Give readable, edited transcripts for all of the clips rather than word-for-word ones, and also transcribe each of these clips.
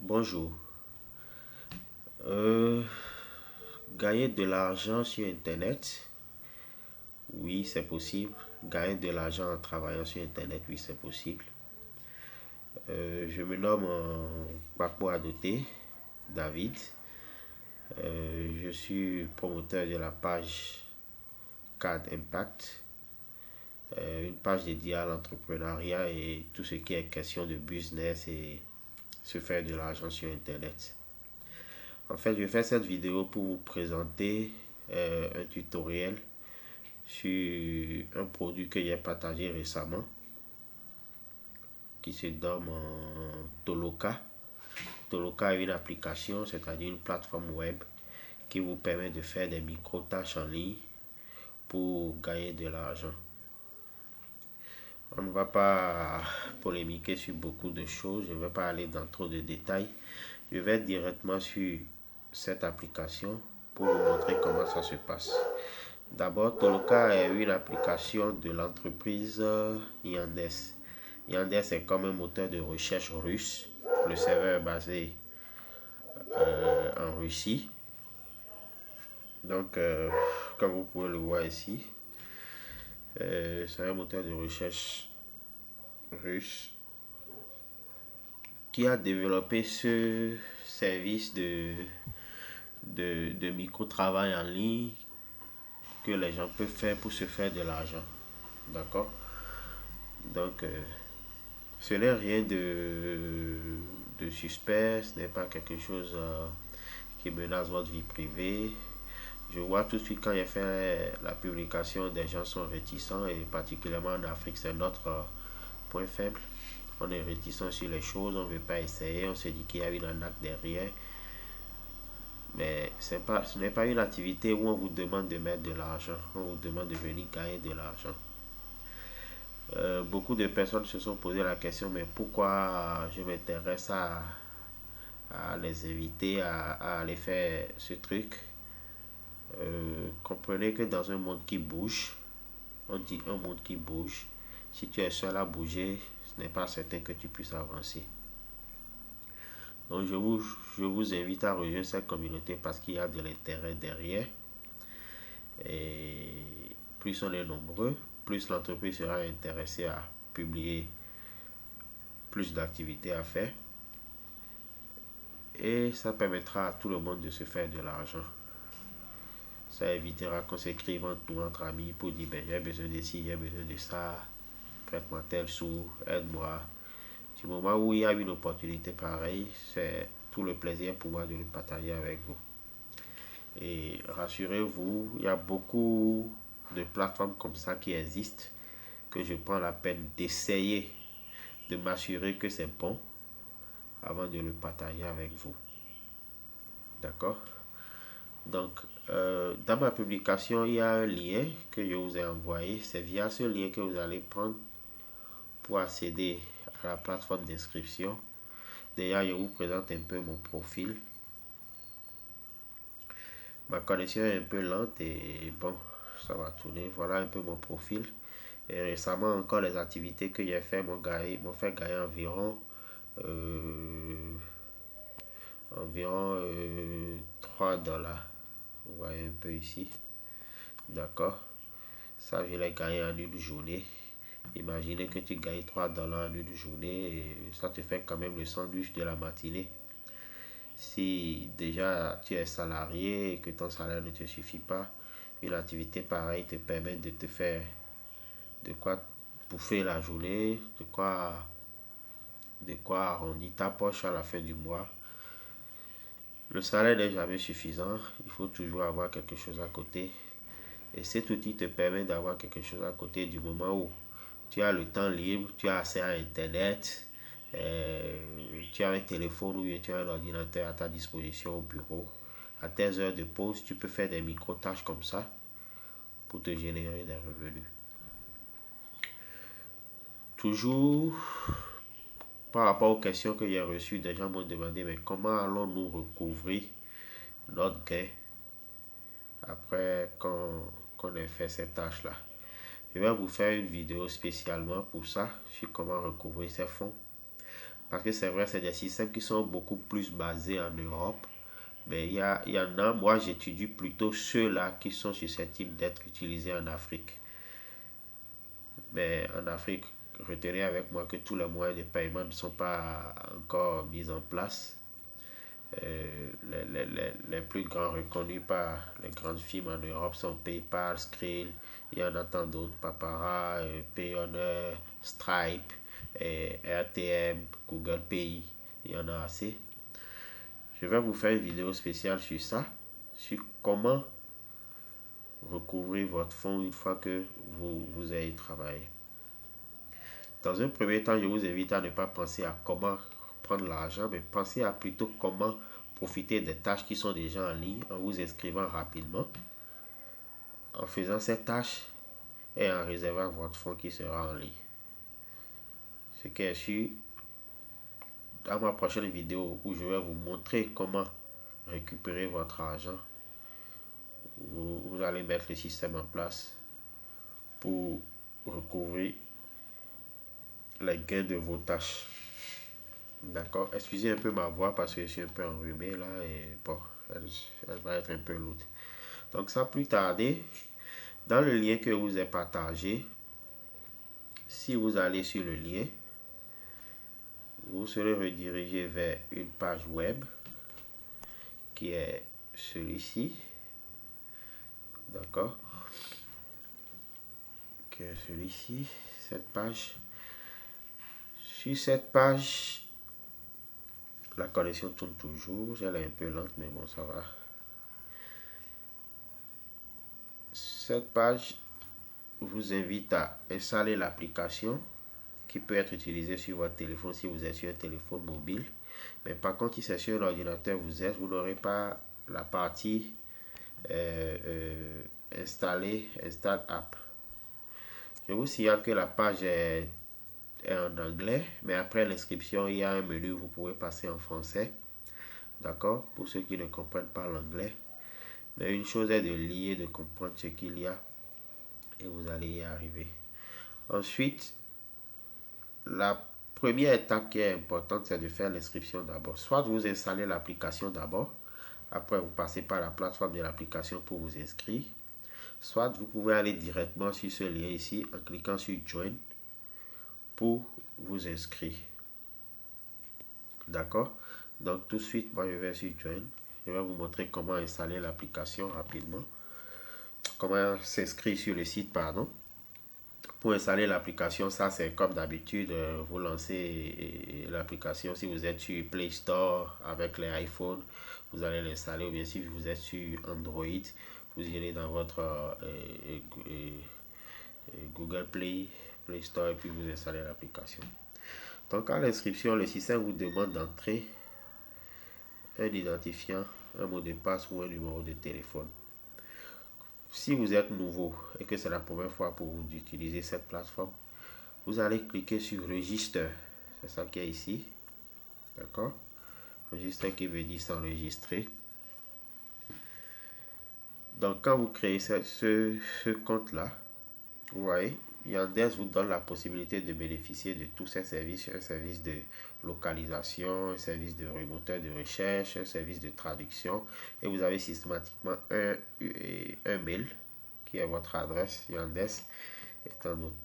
Bonjour. Euh, Gagner de l'argent sur Internet, oui, c'est possible. Gagner de l'argent en travaillant sur Internet, oui, c'est possible. Je me nomme Bakbo Adoté, David. Je suis promoteur de la page Card Impact, une page dédiée à l'entrepreneuriat et tout ce qui est question de business et se faire de l'argent sur Internet. En fait, je fais cette vidéo pour vous présenter un tutoriel sur un produit que j'ai partagé récemment qui se nomme Toloka. Toloka est une application, c'est-à-dire une plateforme web qui vous permet de faire des micro-tâches en ligne pour gagner de l'argent. On ne va pas polémiquer sur beaucoup de choses, je ne vais pas aller dans trop de détails. Je vais directement sur cette application pour vous montrer comment ça se passe. D'abord, Toloka est une application de l'entreprise Yandex. Yandex est comme un moteur de recherche russe. Le serveur est basé en Russie. Donc, comme vous pouvez le voir ici, c'est un moteur de recherche russe qui a développé ce service de micro-travail en ligne que les gens peuvent faire pour se faire de l'argent. D'accord? Donc, ce n'est rien de suspect, ce n'est pas quelque chose qui menace votre vie privée. Je vois tout de suite quand il fait la publication, des gens sont réticents et particulièrement en Afrique, c'est notre point faible. On est réticent sur les choses, on ne veut pas essayer, on se dit qu'il y a une arnaque derrière. Mais ce n'est pas une activité où on vous demande de mettre de l'argent, on vous demande de venir gagner de l'argent. Beaucoup de personnes se sont posé la question, mais pourquoi je m'intéresse à les inviter à aller faire ce truc. Comprenez que dans un monde qui bouge, on dit un monde qui bouge, si tu es seul à bouger, ce n'est pas certain que tu puisses avancer. Donc je vous invite à rejoindre cette communauté parce qu'il y a de l'intérêt derrière. Et plus on est nombreux, plus l'entreprise sera intéressée à publier plus d'activités à faire. Et ça permettra à tout le monde de se faire de l'argent. Ça évitera qu'on s'écrive entre amis pour dire ben, j'ai besoin de ci, j'ai besoin de ça, prête-moi tel sou, aide-moi. Du moment où il y a une opportunité pareille, c'est tout le plaisir pour moi de le partager avec vous. Et rassurez-vous, il y a beaucoup de plateformes comme ça qui existent que je prends la peine d'essayer de m'assurer que c'est bon avant de le partager avec vous. D'accord? Donc, dans ma publication, il y a un lien que je vous ai envoyé. C'est via ce lien que vous allez prendre pour accéder à la plateforme d'inscription. D'ailleurs, je vous présente un peu mon profil. Ma connexion est un peu lente et bon, ça va tourner. Voilà un peu mon profil. Et récemment, encore les activités que j'ai fait m'ont fait gagner environ 3 dollars. Vous voyez un peu ici. D'accord? Ça, je l'ai gagné en une journée. Imaginez que tu gagnes 3 dollars en une journée et ça te fait quand même le sandwich de la matinée. Si déjà tu es salarié et que ton salaire ne te suffit pas, une activité pareille te permet de te faire de quoi bouffer la journée, de quoi arrondir ta poche à la fin du mois. Le salaire n'est jamais suffisant, il faut toujours avoir quelque chose à côté. Et cet outil te permet d'avoir quelque chose à côté du moment où tu as le temps libre, tu as accès à Internet, tu as un téléphone ou tu as un ordinateur à ta disposition au bureau. À tes heures de pause, tu peux faire des micro-tâches comme ça pour te générer des revenus. Toujours par rapport aux questions que j'ai reçues, des gens m'ont demandé mais comment allons-nous recouvrir notre gain après qu'on ait fait cette tâche-là. Je vais vous faire une vidéo spécialement pour ça, sur comment recouvrir ces fonds. Parce que c'est vrai, c'est des systèmes qui sont beaucoup plus basés en Europe. Mais il y en a, moi j'étudie plutôt ceux-là qui sont susceptibles d'être utilisés en Afrique. Mais en Afrique, retenez avec moi que tous les moyens de paiement ne sont pas encore mis en place. Les plus grands reconnus par les grandes firmes en Europe sont PayPal, Skrill, il y en a tant d'autres, Papara, Payoneer, Stripe, RTM, Google Pay, il y en a assez. Je vais vous faire une vidéo spéciale sur ça, sur comment recouvrir votre fonds une fois que vous avez travaillé. Dans un premier temps, je vous invite à ne pas penser à comment prendre l'argent, mais pensez à plutôt comment profiter des tâches qui sont déjà en ligne en vous inscrivant rapidement, en faisant ces tâches et en réservant votre fonds qui sera en ligne. Ce qui est sûr, dans ma prochaine vidéo où je vais vous montrer comment récupérer votre argent, vous allez mettre le système en place pour recouvrir les gains de vos tâches. D'accord? Excusez un peu ma voix parce que je suis un peu enrhumé là et bon, elle va être un peu lourde. Donc sans plus tarder, dans le lien que je vous ai partagé, si vous allez sur le lien, vous serez redirigé vers une page web qui est celui-ci. D'accord? Qui est celui-ci, cette page. Sur cette page, la connexion tourne toujours. Elle est un peu lente, mais bon, ça va. Cette page vous invite à installer l'application qui peut être utilisée sur votre téléphone si vous êtes sur un téléphone mobile. Mais par contre, si c'est sur l'ordinateur vous n'aurez pas la partie install app. Je vous signale que la page est en anglais, mais après l'inscription, il y a un menu où vous pouvez passer en français. D'accord? Pour ceux qui ne comprennent pas l'anglais. Mais une chose est de lire, de comprendre ce qu'il y a et vous allez y arriver. Ensuite, la première étape qui est importante, c'est de faire l'inscription d'abord. Soit vous installez l'application d'abord, après vous passez par la plateforme de l'application pour vous inscrire. Soit vous pouvez aller directement sur ce lien ici en cliquant sur Join pour vous inscrire. D'accord? Donc tout de suite, moi je vais sur Join. Je vais vous montrer comment installer l'application rapidement. Comment s'inscrire sur le site, pardon. Pour installer l'application, ça c'est comme d'habitude, vous lancez l'application. Si vous êtes sur Play Store avec les iPhones, vous allez l'installer. Ou bien si vous êtes sur Android, vous irez dans votre Google Play Store et puis vous installez l'application. Donc à l'inscription, le système vous demande d'entrer un identifiant, un mot de passe ou un numéro de téléphone. Si vous êtes nouveau et que c'est la première fois pour vous d'utiliser cette plateforme, vous allez cliquer sur Register. C'est ça qui est ici. D'accord? Register qui veut dire s'enregistrer. Donc quand vous créez ce compte-là, vous voyez, Yandex vous donne la possibilité de bénéficier de tous ces services, un service de localisation, un service de moteur de recherche, un service de traduction, et vous avez systématiquement un mail qui est votre adresse Yandex.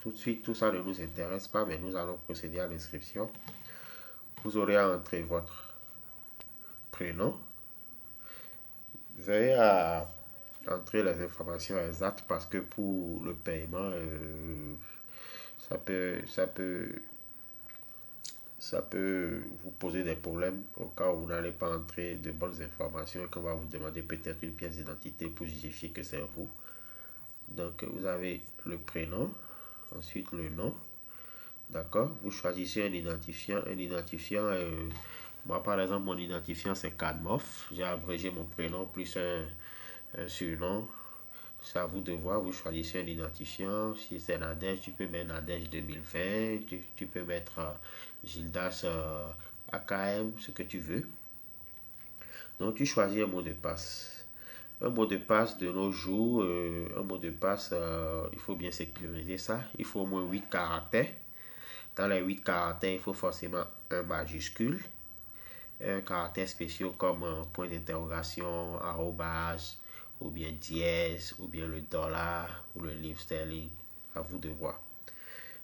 Tout de suite, tout ça ne nous intéresse pas, mais nous allons procéder à l'inscription. Vous aurez à entrer votre prénom. Veuillez à entrer les informations exactes parce que pour le paiement, ça peut vous poser des problèmes au cas où vous n'allez pas entrer de bonnes informations et qu'on va vous demander peut-être une pièce d'identité pour justifier que c'est vous. Donc vous avez le prénom, ensuite le nom, d'accord. Vous choisissez un identifiant, moi par exemple mon identifiant c'est Cadmof, j'ai abrégé mon prénom plus un surnom. C'est à vous de voir, vous choisissez un identifiant. Si c'est Nadège, tu peux mettre Nadège 2020, tu peux mettre Gildas AKM, ce que tu veux. Donc tu choisis un mot de passe. Un mot de passe de nos jours, un mot de passe, il faut bien sécuriser ça. Il faut au moins 8 caractères. Dans les 8 caractères, il faut forcément un majuscule, un caractère spécial comme un point d'interrogation, arrobas, ou bien dièse, ou bien le dollar, ou le livre sterling. À vous de voir.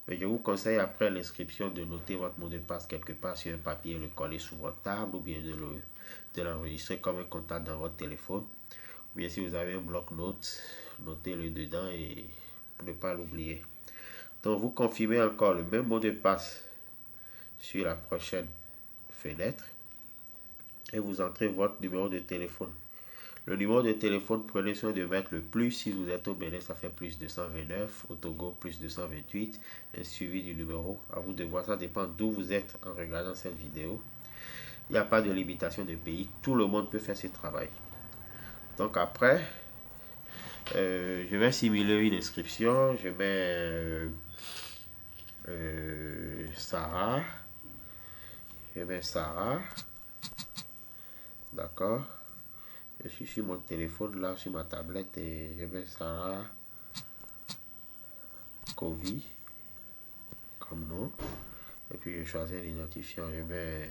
Mais je vous conseille après l'inscription de noter votre mot de passe quelque part sur un papier et le coller sur votre table, ou bien de l'enregistrer comme un contact dans votre téléphone. Ou bien si vous avez un bloc-notes, notez-le dedans et pour ne pas l'oublier. Donc vous confirmez encore le même mot de passe sur la prochaine fenêtre et vous entrez votre numéro de téléphone. Le numéro de téléphone, prenez soin de mettre le plus. Si vous êtes au Bénin, ça fait plus 229. Au Togo, plus 228. Un suivi du numéro. À vous de voir, ça dépend d'où vous êtes en regardant cette vidéo. Il n'y a pas de limitation de pays. Tout le monde peut faire ce travail. Donc après, je vais simuler une inscription. Je mets Sarah. Je mets Sarah. D'accord. Je suis sur mon téléphone là, sur ma tablette et je mets Sarah Kovi comme nom. Et puis je choisis un identifiant. Je mets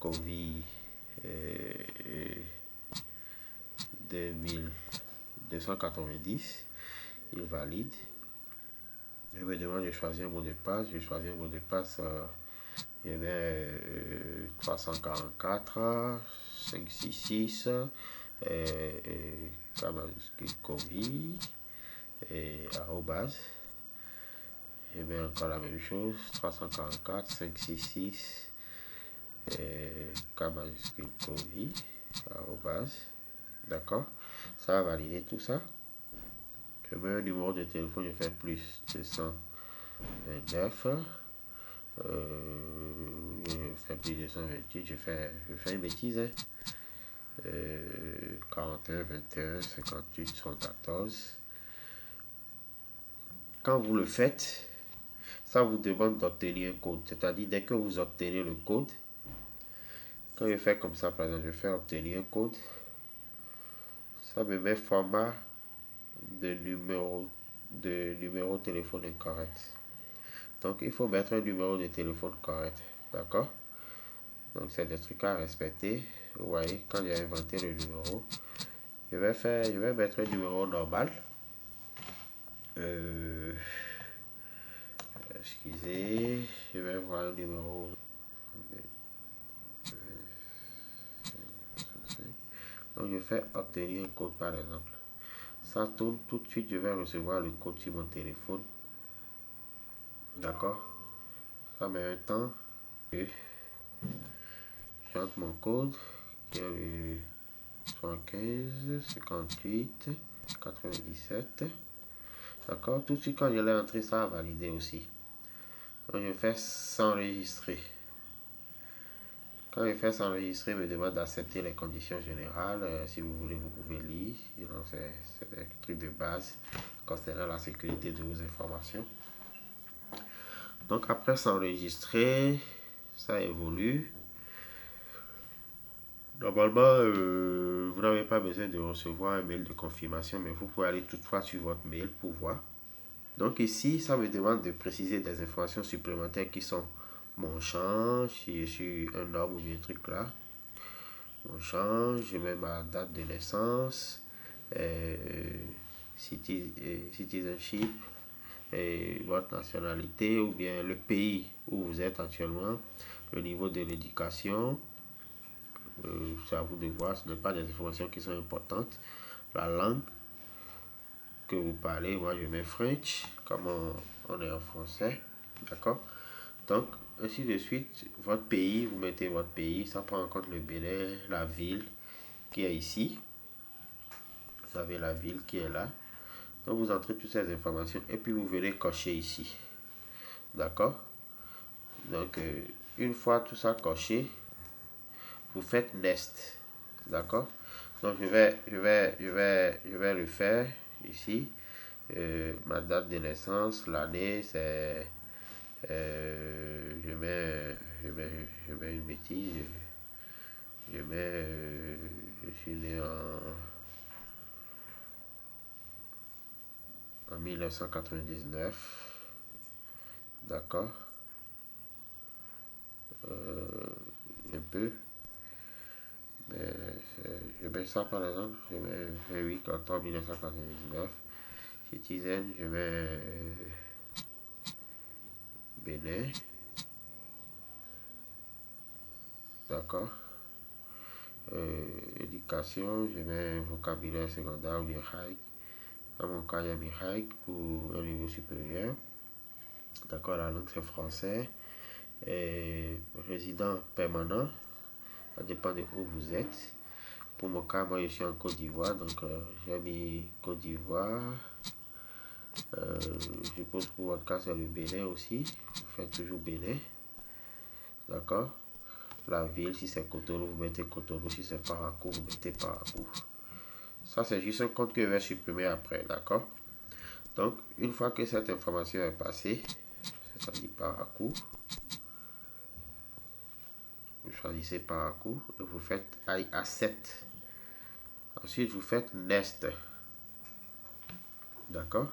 Kovi 2290. Il valide. Je me demande de choisir un mot de passe. Je choisis un mot de passe. Je mets 344 566 Kovi et arrobas. Je mets encore la même chose, 344 566 K majuscule Kovi, arrobas. D'accord, ça va valider tout ça. Je mets un numéro de téléphone, je fais plus 229. Je fais plus 228, je fais une bêtise. 41, 21, 58, 114. Quand vous le faites, ça vous demande d'obtenir un code. C'est-à-dire, dès que vous obtenez le code, quand je fais comme ça, par exemple, je fais obtenir un code, ça me met format de numéro de téléphone incorrect. Donc, il faut mettre un numéro de téléphone correct. D'accord? Donc, c'est des trucs à respecter. Vous voyez, quand j'ai inventé le numéro, je vais mettre un numéro normal. Excusez, je vais voir un numéro. Donc je fais obtenir un code par exemple. Ça tourne tout de suite, je vais recevoir le code sur mon téléphone. D'accord? Ça met un temps. J'entre mon code qui est le 75 58 97. D'accord? Tout de suite quand je l'ai entré, ça a validé aussi. Donc je fais s'enregistrer. Quand je fais s'enregistrer, il me demande d'accepter les conditions générales. Si vous voulez, vous pouvez lire. C'est des trucs de base concernant la sécurité de vos informations. Donc après s'enregistrer, ça évolue. Normalement, vous n'avez pas besoin de recevoir un mail de confirmation, mais vous pouvez aller toutefois sur votre mail pour voir. Donc ici, ça me demande de préciser des informations supplémentaires qui sont mon champ, si je suis un homme ou bien truc là. Mon champ, je mets ma date de naissance, citizenship, votre nationalité ou bien le pays où vous êtes actuellement, le niveau de l'éducation. C'est à vous de voir, ce n'est pas des informations qui sont importantes. La langue que vous parlez, moi je mets French, comme on est en français, d'accord? Donc, ainsi de suite, votre pays, vous mettez votre pays, ça prend en compte le Bénin, la ville qui est ici. Vous avez la ville qui est là. Donc, vous entrez toutes ces informations et puis vous venez cocher ici. D'accord? Donc, une fois tout ça coché, vous faites Next. D'accord? Donc, je vais le faire ici. Ma date de naissance, l'année, c'est... je mets une bêtise. Je suis né en 1999. D'accord. peu. Mais je mets ça par exemple, je mets 28 octobre 1999. Citizen, je mets Bénin. D'accord. Éducation, je mets vocabulaire secondaire ou bien high. Dans mon cas, j'ai mis high pour un niveau supérieur. D'accord, la langue c'est français. Et résident permanent, ça dépend de où vous êtes. Pour mon cas, moi je suis en Côte d'Ivoire, donc j'ai mis Côte d'Ivoire. Je suppose que pour votre cas c'est le Bénin aussi. Vous faites toujours Bénin. D'accord. La ville, si c'est Cotonou, vous mettez Cotonou. Si c'est Parakou, vous mettez Parakou. Ça, c'est juste un compte que je vais supprimer après. D'accord. Donc, une fois que cette information est passée, ça dit Parakou. Vous choisissez Parakou et vous faites A7. Ensuite, vous faites Nest. D'accord.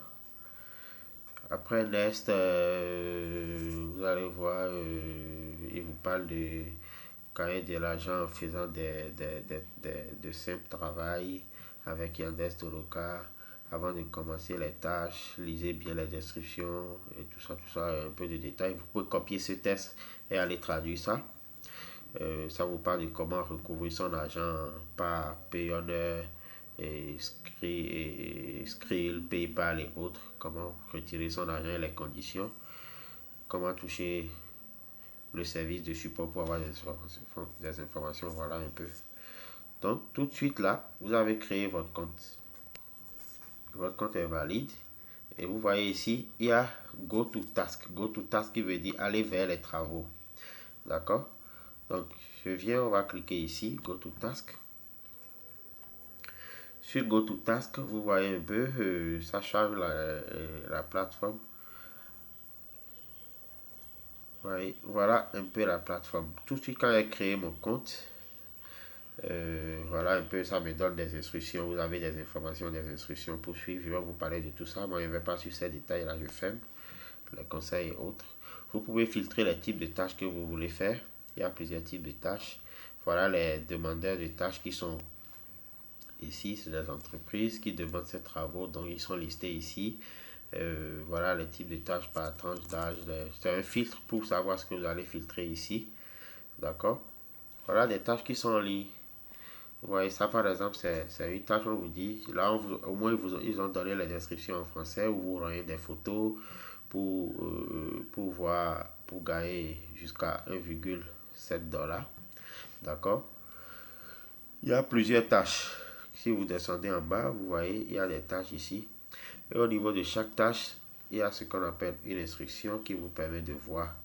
Après Nest, vous allez voir, il vous parle de gagner de l'argent en faisant de simples travail avec Yandex Toloka. Avant de commencer les tâches, lisez bien les descriptions et tout ça, un peu de détails. Vous pouvez copier ce test et aller traduire ça. Ça vous parle de comment recouvrir son argent par Payoneer et Skrill, PayPal et autres. Comment retirer son argent et les conditions. Comment toucher le service de support pour avoir des informations. Voilà un peu. Donc, tout de suite là, vous avez créé votre compte. Votre compte est valide. Et vous voyez ici, il y a Go to Task. Go to Task qui veut dire aller vers les travaux. D'accord? Donc, je viens, on va cliquer ici, Go to Task. Sur Go to Task, vous voyez un peu, ça change la plateforme. Voilà un peu la plateforme. Tout de suite, quand j'ai créé mon compte, voilà un peu, ça me donne des instructions. Vous avez des informations, des instructions pour suivre. Je vais vous parler de tout ça. Moi, je ne vais pas sur ces détails là, je ferme les conseils et autres. Vous pouvez filtrer les types de tâches que vous voulez faire. Il y a plusieurs types de tâches. Voilà les demandeurs de tâches qui sont ici. C'est des entreprises qui demandent ces travaux, donc ils sont listés ici. Voilà les types de tâches par tranche d'âge. C'est un filtre pour savoir ce que vous allez filtrer ici. D'accord. Voilà des tâches qui sont en ligne. Vous voyez ça par exemple, c'est une tâche, on vous dit, là au moins ils ont donné les descriptions en français où vous voyez des photos pour voir, pour gagner jusqu'à 1,7 $. D'accord. Il y a plusieurs tâches. Si vous descendez en bas, vous voyez, il y a des tâches ici. Et au niveau de chaque tâche, il y a ce qu'on appelle une instruction qui vous permet de voir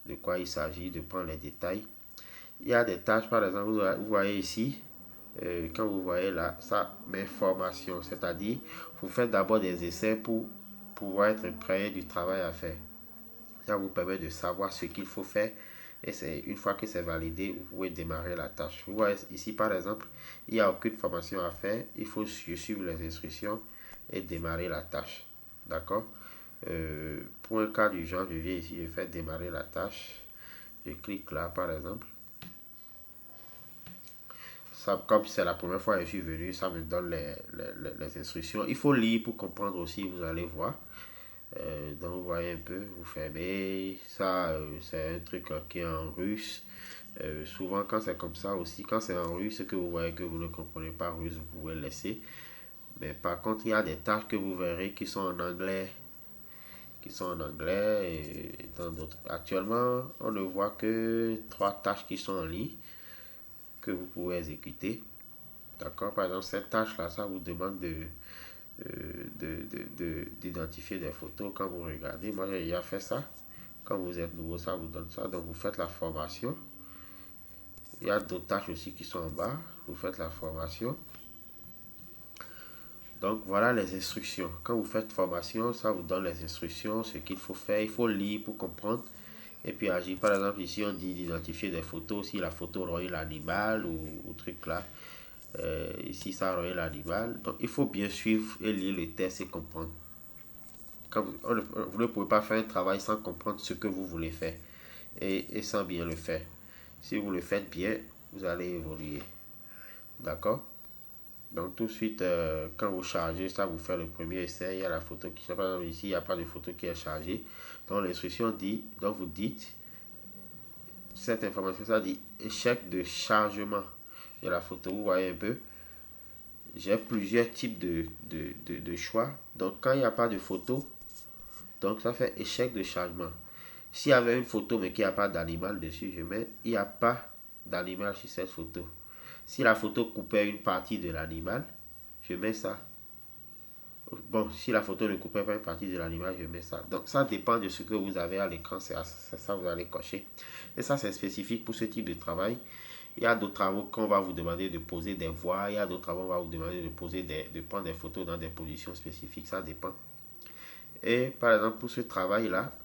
de quoi il s'agit, de prendre les détails. Il y a des tâches, par exemple, vous voyez ici, quand vous voyez là, ça met formation, c'est-à-dire, vous faites d'abord des essais pour pouvoir être prêt du travail à faire. Ça vous permet de savoir ce qu'il faut faire. Et c'est une fois que c'est validé, vous pouvez démarrer la tâche. Vous voyez ici, par exemple, il n'y a aucune formation à faire. Il faut suivre les instructions et démarrer la tâche. D'accord. Pour un cas du genre, je viens ici, je fais démarrer la tâche. Je clique là, par exemple. Ça, comme c'est la première fois que je suis venu, ça me donne les instructions. Il faut lire pour comprendre aussi, vous allez voir. Donc vous voyez un peu, vous fermez. Ça, c'est un truc qui est en russe. Souvent quand c'est comme ça aussi, quand c'est en russe, que vous voyez que vous ne comprenez pas russe, vous pouvez le laisser. Mais par contre, il y a des tâches que vous verrez qui sont en anglais. Et dans d'autres. Actuellement, on ne voit que 3 tâches qui sont en ligne que vous pouvez exécuter. D'accord. Par exemple, cette tâche-là, ça vous demande d'identifier des photos quand vous regardez. Moi, j'ai déjà fait ça. Quand vous êtes nouveau, ça vous donne ça. Donc, vous faites la formation. Il y a d'autres tâches aussi qui sont en bas. Vous faites la formation. Donc, voilà les instructions. Quand vous faites formation, ça vous donne les instructions, ce qu'il faut faire. Il faut lire pour comprendre et puis agir. Par exemple, ici, on dit d'identifier des photos. Si la photo relie l'animal ou truc là. Ici, ça relie l'animal. Donc, il faut bien suivre et lire le test et comprendre. Quand vous ne pouvez pas faire un travail sans comprendre ce que vous voulez faire et sans bien le faire. Si vous le faites bien, vous allez évoluer. D'accord? Donc tout de suite, quand vous chargez, ça vous fait le premier essai. Il y a la photo qui, par exemple ici, il n'y a pas de photo qui est chargée. Donc l'instruction dit, donc vous dites, cette information, ça dit échec de chargement de la photo. Vous voyez un peu, j'ai plusieurs types de choix. Donc quand il n'y a pas de photo, donc ça fait échec de chargement. S'il y avait une photo mais qu'il n'y a pas d'animal dessus, je mets il n'y a pas d'animal sur cette photo. Si la photo coupait une partie de l'animal, je mets ça. Bon, si la photo ne coupait pas une partie de l'animal, je mets ça. Donc ça dépend de ce que vous avez à l'écran, c'est ça que vous allez cocher. Et ça c'est spécifique pour ce type de travail. Il y a d'autres travaux qu'on va vous demander de poser des voix, il y a d'autres travaux qu'on va vous demander de prendre des photos dans des positions spécifiques, ça dépend. Et par exemple pour ce travail-là,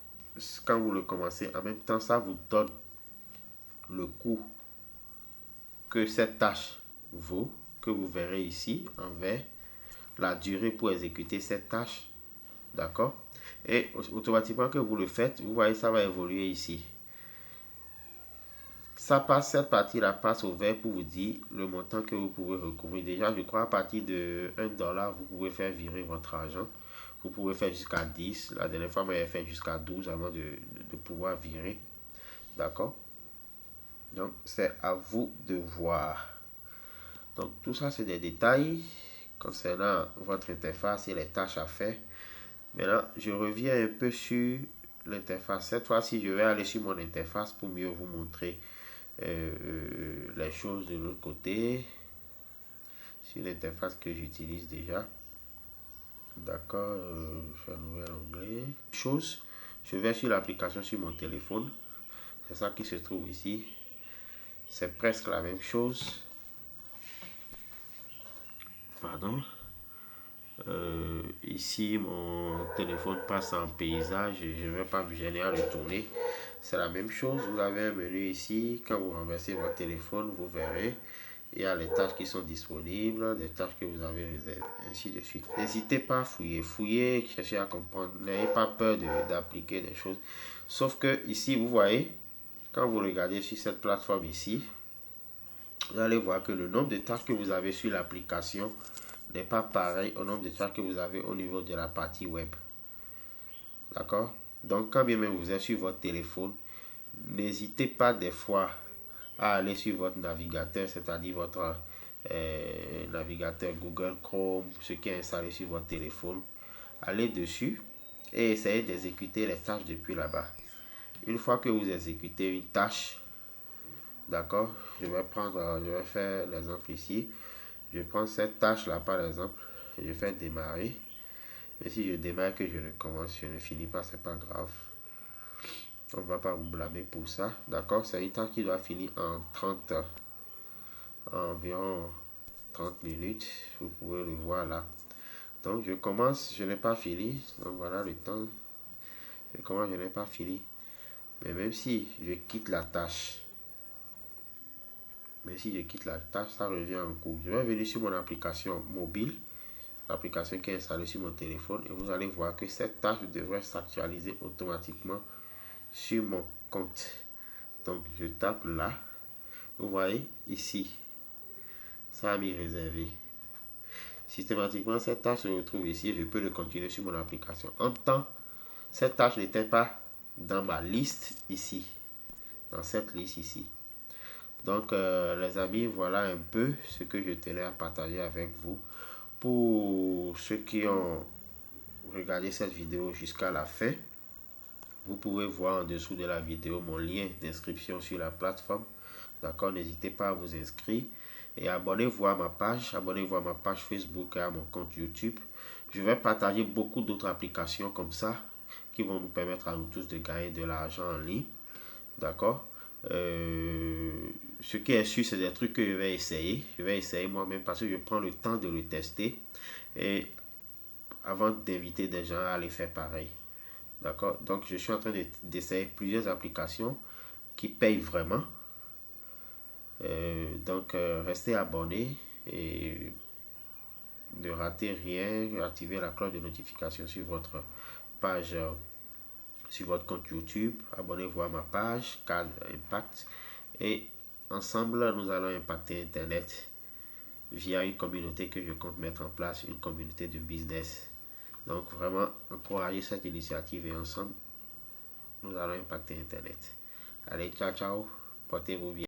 quand vous le commencez, en même temps ça vous donne le coût que cette tâche vaut, que vous verrez ici en vert, la durée pour exécuter cette tâche, d'accord? Et automatiquement que vous le faites, vous voyez ça va évoluer ici. Ça passe, cette partie-là passe au vert pour vous dire le montant que vous pouvez recouvrir. Déjà, je crois à partir de 1 $, vous pouvez faire virer votre argent. Vous pouvez faire jusqu'à 10. La dernière fois, j'avais fait jusqu'à 12 avant de pouvoir virer. D'accord? Donc, c'est à vous de voir. Donc, tout ça, c'est des détails concernant votre interface et les tâches à faire. Maintenant, je reviens un peu sur l'interface. Cette fois-ci, je vais aller sur mon interface pour mieux vous montrer les choses de l'autre côté. Sur l'interface que j'utilise déjà. D'accord, je fais un nouvel onglet. Chose, je vais sur l'application sur mon téléphone. C'est ça qui se trouve ici. C'est presque la même chose. Pardon. Ici, mon téléphone passe en paysage. Je ne vais pas me gêner à le tourner. C'est la même chose. Vous avez un menu ici. Quand vous renversez votre téléphone, vous verrez. Il y a les tâches qui sont disponibles, des tâches que vous avez réservées, ainsi de suite. N'hésitez pas à fouiller. Fouiller, chercher à comprendre. N'ayez pas peur d'appliquer des choses. Sauf que ici, vous voyez, quand vous regardez sur cette plateforme ici, vous allez voir que le nombre de tâches que vous avez sur l'application n'est pas pareil au nombre de tâches que vous avez au niveau de la partie web. D'accord? Donc, quand bien même vous êtes sur votre téléphone, n'hésitez pas des fois à aller sur votre navigateur, c'est-à-dire votre navigateur Google Chrome, ce qui est installé sur votre téléphone. Allez dessus et essayez d'exécuter les tâches depuis là-bas. Une fois que vous exécutez une tâche, d'accord, je vais faire l'exemple ici. Je prends cette tâche-là par exemple, je fais démarrer. Mais si je démarre que je recommence, je ne finis pas, c'est pas grave. On ne va pas vous blâmer pour ça. D'accord? C'est une tâche qui doit finir en environ 30 minutes. Vous pouvez le voir là. Donc je commence, je n'ai pas fini. Donc voilà le temps. Je commence, je n'ai pas fini. Mais même si je quitte la tâche, ça revient en cours. Je vais venir sur mon application mobile, l'application qui est installée sur mon téléphone, et vous allez voir que cette tâche devrait s'actualiser automatiquement sur mon compte. Donc je tape là. Vous voyez ici, ça a mis réservé. Systématiquement, cette tâche se retrouve ici. Je peux le continuer sur mon application. En temps, cette tâche n'était pas dans ma liste ici, dans cette liste ici. Donc, les amis, voilà un peu ce que je tenais à partager avec vous. Pour ceux qui ont regardé cette vidéo jusqu'à la fin, vous pouvez voir en dessous de la vidéo mon lien d'inscription sur la plateforme. D'accord, n'hésitez pas à vous inscrire et abonnez-vous à ma page, Facebook et à mon compte YouTube. Je vais partager beaucoup d'autres applications comme ça qui vont nous permettre à nous tous de gagner de l'argent en ligne. D'accord. Ce qui est sûr, c'est des trucs que je vais essayer. Je vais essayer moi-même parce que je prends le temps de le tester et avant d'inviter des gens à les faire pareil. D'accord. Donc, je suis en train d'essayer plusieurs applications qui payent vraiment. Donc, restez abonnés et ne ratez rien. Activez la cloche de notification sur votre page, sur votre compte YouTube. Abonnez-vous à ma page, Cadre Impact. Et ensemble, nous allons impacter Internet via une communauté que je compte mettre en place, une communauté de business. Donc vraiment, encourager cette initiative et ensemble, nous allons impacter Internet. Allez, ciao, ciao, portez-vous bien.